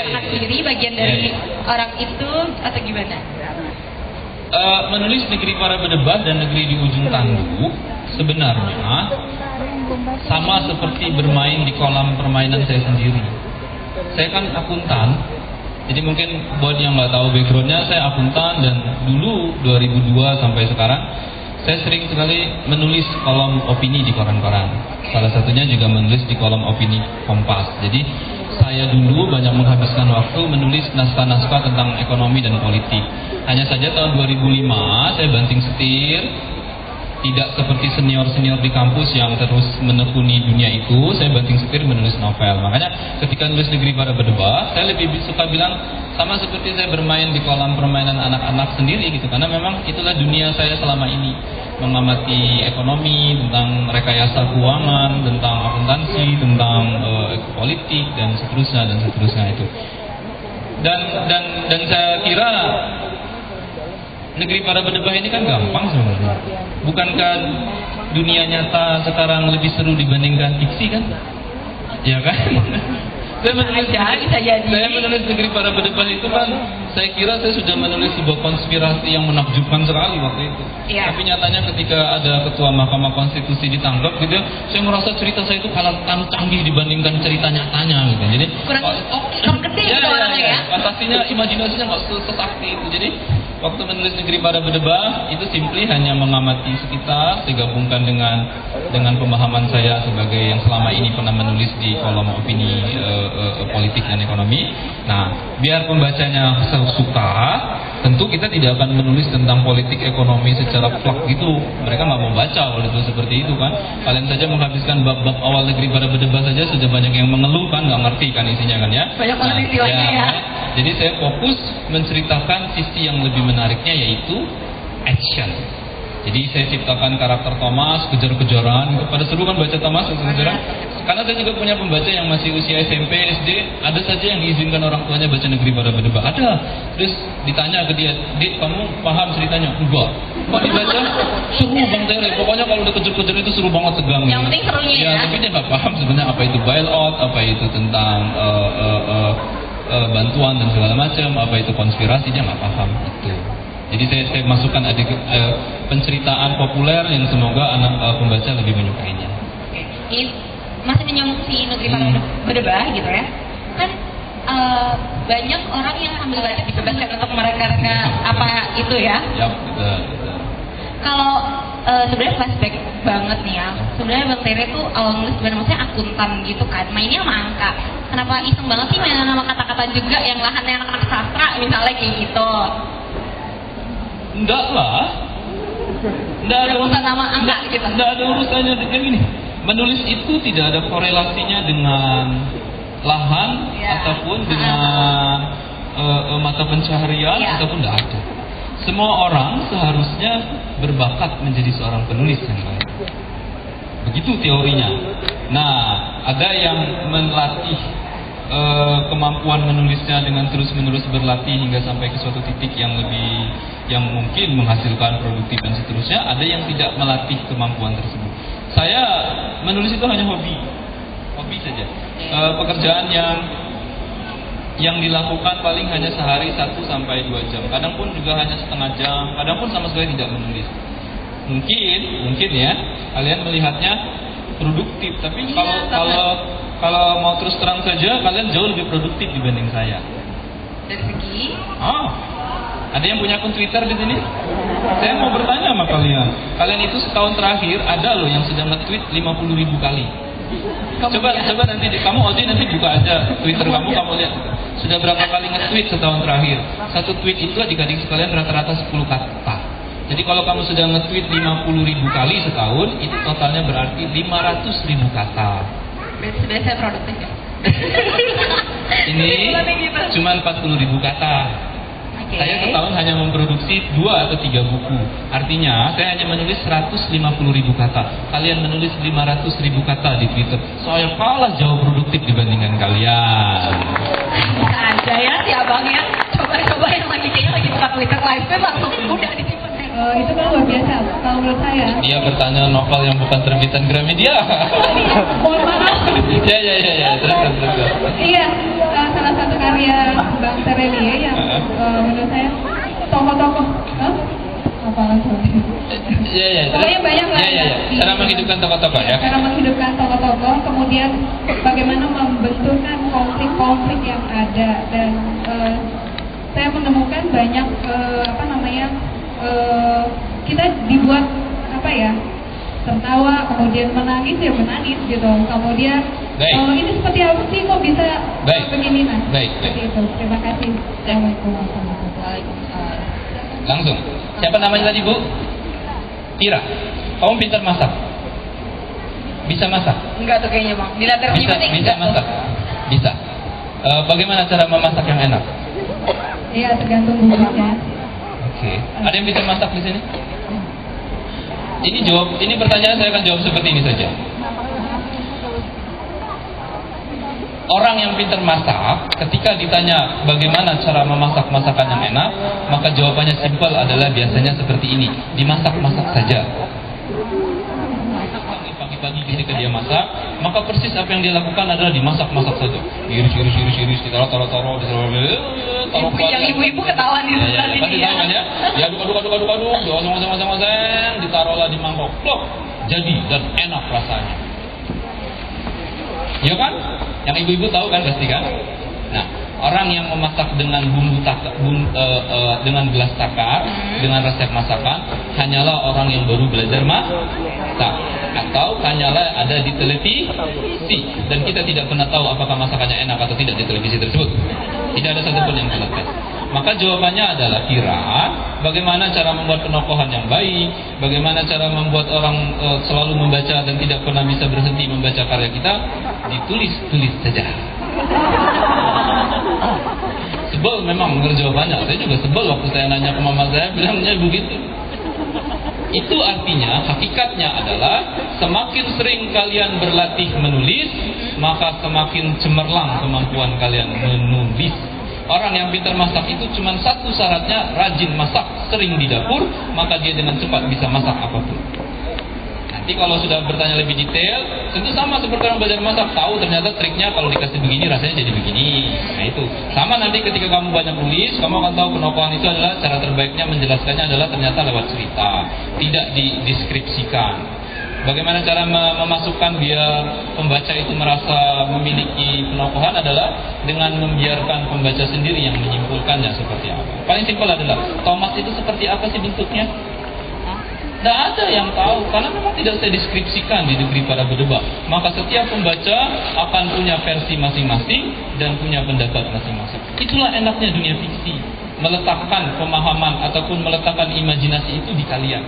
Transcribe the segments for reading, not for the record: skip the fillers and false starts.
kakak sendiri bagian dari orang itu atau gimana? Menulis Negeri Para Berdebat dan Negeri di Ujung Tanduk sebenarnya sama seperti bermain di kolam permainan saya sendiri. Saya kan akuntan, jadi mungkin buat yang nggak tahu backgroundnya, saya akuntan dan dulu 2002 sampai sekarang saya sering sekali menulis kolom opini di koran-koran. Salah satunya juga menulis di kolom opini Kompas. Jadi saya dulu banyak menghabiskan waktu menulis naskah-naskah tentang ekonomi dan politik. Hanya saja tahun 2005 saya banting setir, tidak seperti senior-senior di kampus yang terus menekuni dunia itu, saya banting setir menulis novel. Makanya ketika nulis Negeri Para Berdebat, saya lebih suka bilang sama seperti saya bermain di kolam permainan anak-anak sendiri gitu. Karena memang itulah dunia saya selama ini, mengamati ekonomi, tentang rekayasa keuangan, tentang akuntansi, tentang politik dan seterusnya itu. Dan saya kira Negeri Para Berdebat ini kan gampang sebenarnya. Bukankah dunia nyata sekarang lebih seru dibandingkan fiksi kan? Ya kan? Saya menulis Negeri Para Berdebat itu kan, saya kira saya sudah menulis sebuah konspirasi yang menakjubkan sekali waktu itu. Tapi nyatanya ketika ada ketua Mahkamah Konstitusi ditangkap gitu, saya merasa cerita saya itu kalah canggih dibandingkan cerita nyatanya gitu. Jadi kurang gede gitu orangnya ya. Fantasinya, imajinasinya nggak sesakti itu. Jadi waktu menulis Negeri Para Berdebat itu simply hanya mengamati sekitar, saya gabungkan dengan pemahaman saya sebagai yang selama ini pernah menulis di kolom opini politik dan ekonomi. Nah, biar pembacanya suka, tentu kita tidak akan menulis tentang politik ekonomi secara plak gitu. Mereka nggak mau baca kalau itu seperti itu kan. Kalian saja menghabiskan bab-bab awal Negeri Para Berdebat saja sudah banyak yang mengeluh kan, nggak ngerti kan isinya kan ya. Banyak banget istilahnya ya. Jadi saya fokus menceritakan sisi yang lebih menariknya, yaitu action. Jadi saya ciptakan karakter Thomas, kejar-kejaran. Pada seru kan baca Thomas, kejar-kejaran. Karena saya juga punya pembaca yang masih usia SMP, SD. Ada saja yang diizinkan orang tuanya baca Negeri Para Berdebat. Ada. Terus ditanya ke dia, "Dik, kamu paham ceritanya?" "Enggak." "Kok dibaca?" "Seru Bang Tere. Pokoknya kalau udah kejar-kejar itu seru banget, tegang." Yang penting serunya ya. Tapi dia nggak paham sebenarnya apa itu bailout, apa itu tentang bantuan dan segala macam, apa itu konspirasi, dia nggak paham itu. Jadi saya masukkan penceritaan populer yang semoga anak pembaca lebih menyukainya. Ini masih menyambung si Negeri Para Berdebat gitu ya. Kan banyak orang yang sambil baca dibebaskan untuk mereka apa itu ya. Ya, betul. Kalau sebenarnya flashback banget nih ya. Sebenarnya Bang Tere tuh awal nulis sebenarnya maksudnya akuntan gitu kan. Mainnya sama angka. Kenapa iseng banget sih main sama kata-kata juga yang lahannya anak-anak sastra misalnya kayak gitu? Enggak lah. Enggak ada urusan sama angka gitu. Enggak ada urusannya dengan ini. Menulis itu tidak ada korelasinya dengan lahan ataupun dengan mata pencaharian ataupun tidak ada. Semua orang seharusnya berbakat menjadi seorang penulis yang baik. Begitu teorinya. Nah, ada yang melatih kemampuan menulisnya dengan terus-menerus berlatih hingga sampai ke suatu titik yang mungkin menghasilkan produktif dan seterusnya. Ada yang tidak melatih kemampuan tersebut. Saya menulis itu hanya hobi saja. Pekerjaan yang dilakukan paling hanya sehari 1 sampai 2 jam. Kadang pun juga hanya setengah jam. Kadang pun sama sekali tidak menulis. Mungkin ya kalian melihatnya produktif, tapi kalau mau terus terang saja, kalian jauh lebih produktif dibanding saya. Dari segi? Ada yang punya akun Twitter di sini? Saya mau bertanya sama kalian. Kalian itu setahun terakhir ada loh yang sudah nge-tweet 50.000 kali. Coba nanti kamu Odi nanti buka aja Twitter kamu lihat sudah berapa kali nge-tweet setahun terakhir. Satu tweet itu adik-adik sekalian rata-rata 10 kata. Jadi kalau kamu sudah nge-tweet 50.000 kali setahun, itu totalnya berarti 500.000 kata. Sudah saya produktif ya. Ini cuma 40.000 kata. Saya setahun hanya memproduksi 2 atau 3 buku. Artinya saya hanya menulis 150.000 kata. Kalian menulis 500.000 kata di Twitter. Saya kalah jauh produktif dibandingkan kalian. Bisa aja ya si abang ya. Coba yang lagi buka Twitter live langsung udah disimpan. Itu kan luar biasa, kalau menurut saya. Dia bertanya novel yang bukan terbitan Gramedia. Mohon maaf. Ya. Terus. Iya, salah satu karya Bang Terelie yang menurut saya tokoh-tokoh, apa langsung? Iya. Pokoknya banyak lah. Iya. Cara menghidupkan tokoh-tokoh ya. Cara menghidupkan tokoh-tokoh, kemudian bagaimana membenturkan konflik-konflik yang ada, dan saya menemukan banyak kita dibuat tertawa, kemudian menangis gitu, kemudian ini seperti apa sih kok bisa begini, seperti itu. Terima kasih. Assalamualaikum warahmatullahi wabarakatuh. Langsung. Siapa namanya tadi, Bu? Ira. Kamu pintar masak? Bisa masak? Enggak tuh kayaknya Bang. Di latar Bisa masak? Bisa. Bagaimana cara memasak yang enak? Iya, tergantung bumbunya. Oke. Ada yang bisa masak di sini? Ini pertanyaan saya akan jawab seperti ini saja. Orang yang pintar masak, ketika ditanya bagaimana cara memasak masakan yang enak, maka jawabannya simpel adalah biasanya seperti ini: dimasak-masak saja. Pagi-pagi ketika dia masak, maka persis apa yang dia lakukan adalah dimasak-masak saja. Iris, ditaruh, yang ibu-ibu ketawa di sebelah sini ya. Diaduk, ditaruhlah di mangkok, plok, jadi dan enak rasanya. Iya kan? Yang ibu-ibu tahu kan pasti kan? Nah, orang yang memasak dengan dengan gelas takar, dengan resep masakan, hanyalah orang yang baru belajar masak, atau hanyalah ada di televisi, dan kita tidak pernah tahu apakah masakannya enak atau tidak di televisi tersebut. Tidak ada satupun yang pernah tes. Maka jawabannya adalah bagaimana cara membuat penokohan yang baik, bagaimana cara membuat orang selalu membaca dan tidak pernah bisa berhenti membaca karya kita, ditulis saja. Sebel memang menurut jawabannya. Saya juga sebel waktu saya nanya ke mama saya, bilangnya begitu. Itu artinya, hakikatnya adalah semakin sering kalian berlatih menulis, maka semakin cemerlang kemampuan kalian menulis. Orang yang pintar masak itu cuma satu syaratnya, rajin masak, sering di dapur, maka dia dengan cepat bisa masak apapun. Nanti kalau sudah bertanya lebih detail, tentu sama seperti orang belajar masak, tahu ternyata triknya kalau dikasih begini rasanya jadi begini. Nah itu sama nanti ketika kamu banyak nulis, kamu akan tahu penokohan itu adalah cara terbaiknya menjelaskannya adalah ternyata lewat cerita, tidak dideskripsikan. Bagaimana cara memasukkan biar pembaca itu merasa memiliki penokohan adalah dengan membiarkan pembaca sendiri yang menyimpulkannya seperti apa. Paling simpel adalah, Thomas itu seperti apa sih bentuknya? Tidak ada yang tahu, karena memang tidak saya deskripsikan di Negeri Para Berdebat. Maka setiap pembaca akan punya versi masing-masing dan punya pendapat masing-masing. Itulah enaknya dunia fiksi, meletakkan pemahaman ataupun meletakkan imajinasi itu di kalian.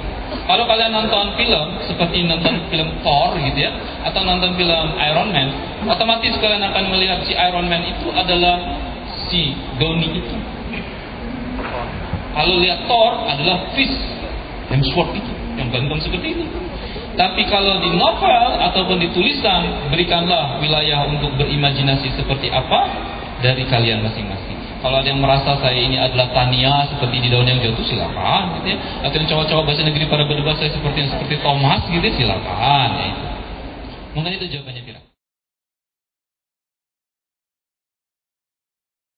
Kalau kalian nonton film seperti nonton film Thor gitu ya, atau nonton film Iron Man, otomatis kalian akan melihat si Iron Man itu adalah si Downey itu. Kalau lihat Thor adalah Chris Hemsworth itu, yang ganteng seperti itu. Tapi kalau di novel ataupun di tulisan, berikanlah wilayah untuk berimajinasi seperti apa dari kalian masing-masing. Kalau ada yang merasa saya ini adalah Tania seperti di Daun yang Jatuh, silakan gitu ya. Atau yang cowok-cowok bahasa Negeri Para Berdebat saya seperti Thomas gitu, silakan ya itu. Mungkin itu jawabannya.